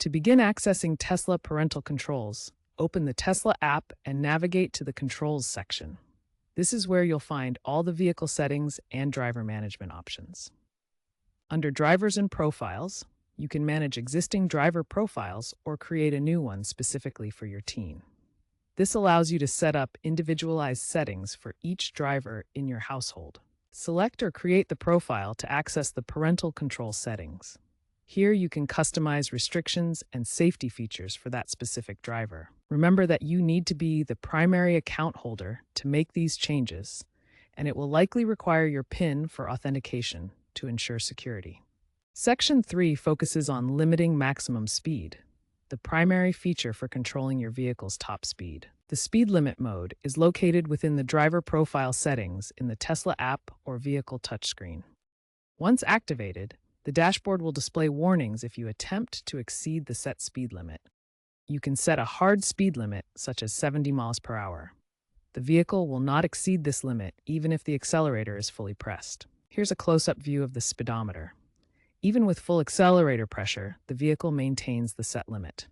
To begin accessing Tesla Parental Controls, open the Tesla app and navigate to the Controls section. This is where you'll find all the vehicle settings and driver management options. Under Drivers and Profiles, you can manage existing driver profiles or create a new one specifically for your teen. This allows you to set up individualized settings for each driver in your household. Select or create the profile to access the parental control settings. Here you can customize restrictions and safety features for that specific driver. Remember that you need to be the primary account holder to make these changes, and it will likely require your PIN for authentication to ensure security. Section 3 focuses on limiting maximum speed, the primary feature for controlling your vehicle's top speed. The speed limit mode is located within the driver profile settings in the Tesla app or vehicle touchscreen. Once activated, the dashboard will display warnings if you attempt to exceed the set speed limit. You can set a hard speed limit, such as 70 miles per hour. The vehicle will not exceed this limit even if the accelerator is fully pressed. Here's a close-up view of the speedometer. Even with full accelerator pressure, the vehicle maintains the set limit.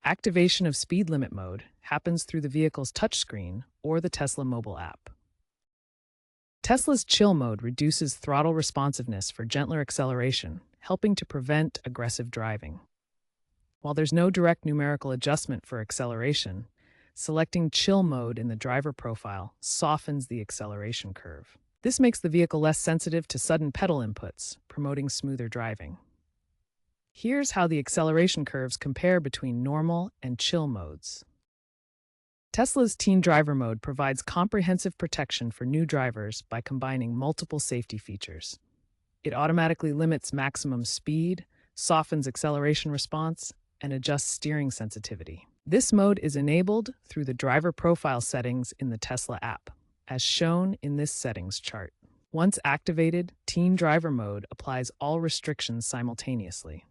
Activation of speed limit mode happens through the vehicle's touchscreen or the Tesla mobile app. Tesla's chill mode reduces throttle responsiveness for gentler acceleration, helping to prevent aggressive driving. While there's no direct numerical adjustment for acceleration, selecting chill mode in the driver profile softens the acceleration curve. This makes the vehicle less sensitive to sudden pedal inputs, promoting smoother driving. Here's how the acceleration curves compare between normal and chill modes. Tesla's Teen Driver mode provides comprehensive protection for new drivers by combining multiple safety features. It automatically limits maximum speed, softens acceleration response, and adjusts steering sensitivity. This mode is enabled through the driver profile settings in the Tesla app, as shown in this settings chart. Once activated, Teen Driver mode applies all restrictions simultaneously.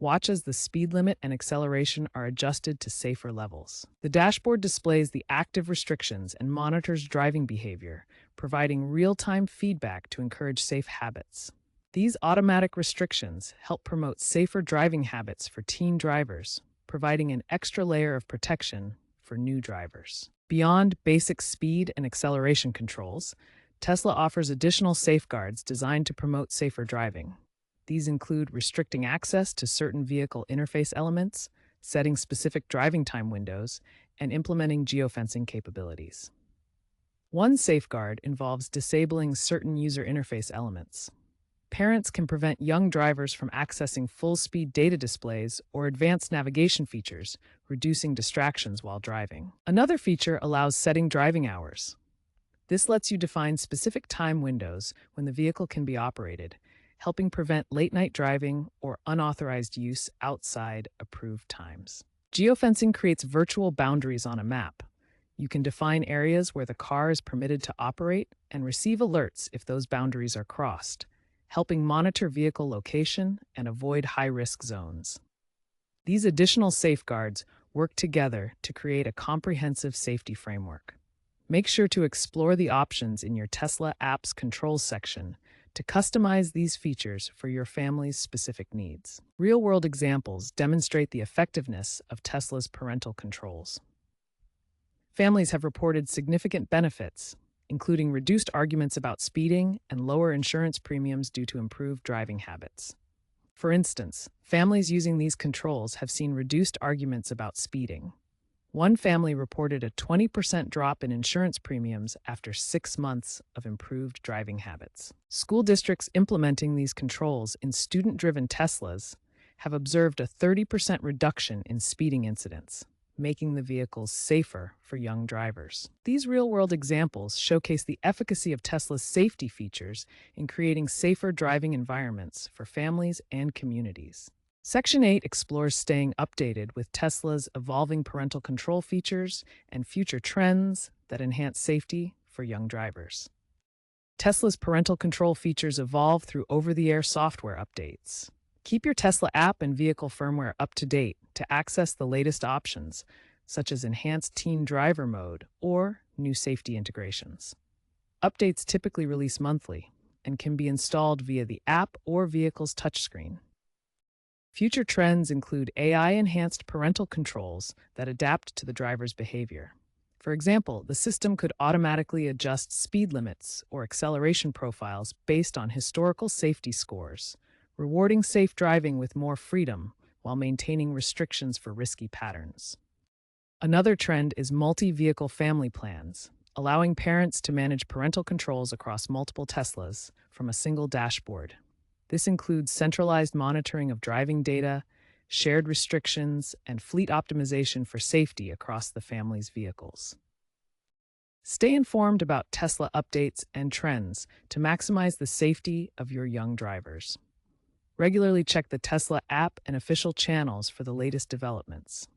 Watch as the speed limit and acceleration are adjusted to safer levels. The dashboard displays the active restrictions and monitors driving behavior, providing real-time feedback to encourage safe habits. These automatic restrictions help promote safer driving habits for teen drivers, providing an extra layer of protection for new drivers. Beyond basic speed and acceleration controls, Tesla offers additional safeguards designed to promote safer driving. These include restricting access to certain vehicle interface elements, setting specific driving time windows, and implementing geofencing capabilities. One safeguard involves disabling certain user interface elements. Parents can prevent young drivers from accessing full-speed data displays or advanced navigation features, reducing distractions while driving. Another feature allows setting driving hours. This lets you define specific time windows when the vehicle can be operated, helping prevent late-night driving or unauthorized use outside approved times. Geofencing creates virtual boundaries on a map. You can define areas where the car is permitted to operate and receive alerts if those boundaries are crossed, helping monitor vehicle location and avoid high-risk zones. These additional safeguards work together to create a comprehensive safety framework. Make sure to explore the options in your Tesla app's controls section to customize these features for your family's specific needs. Real-world examples demonstrate the effectiveness of Tesla's parental controls. Families have reported significant benefits, including reduced arguments about speeding and lower insurance premiums due to improved driving habits. For instance, families using these controls have seen reduced arguments about speeding. One family reported a 20% drop in insurance premiums after 6 months of improved driving habits. School districts implementing these controls in student-driven Teslas have observed a 30% reduction in speeding incidents, making the vehicles safer for young drivers. These real-world examples showcase the efficacy of Tesla's safety features in creating safer driving environments for families and communities. Section 8 explores staying updated with Tesla's evolving parental control features and future trends that enhance safety for young drivers. Tesla's parental control features evolve through over-the-air software updates. Keep your Tesla app and vehicle firmware up to date to access the latest options, such as enhanced teen driver mode or new safety integrations. Updates typically release monthly and can be installed via the app or vehicle's touchscreen. Future trends include AI-enhanced parental controls that adapt to the driver's behavior. For example, the system could automatically adjust speed limits or acceleration profiles based on historical safety scores, rewarding safe driving with more freedom while maintaining restrictions for risky patterns. Another trend is multi-vehicle family plans, allowing parents to manage parental controls across multiple Teslas from a single dashboard. This includes centralized monitoring of driving data, shared restrictions, and fleet optimization for safety across the family's vehicles. Stay informed about Tesla updates and trends to maximize the safety of your young drivers. Regularly check the Tesla app and official channels for the latest developments.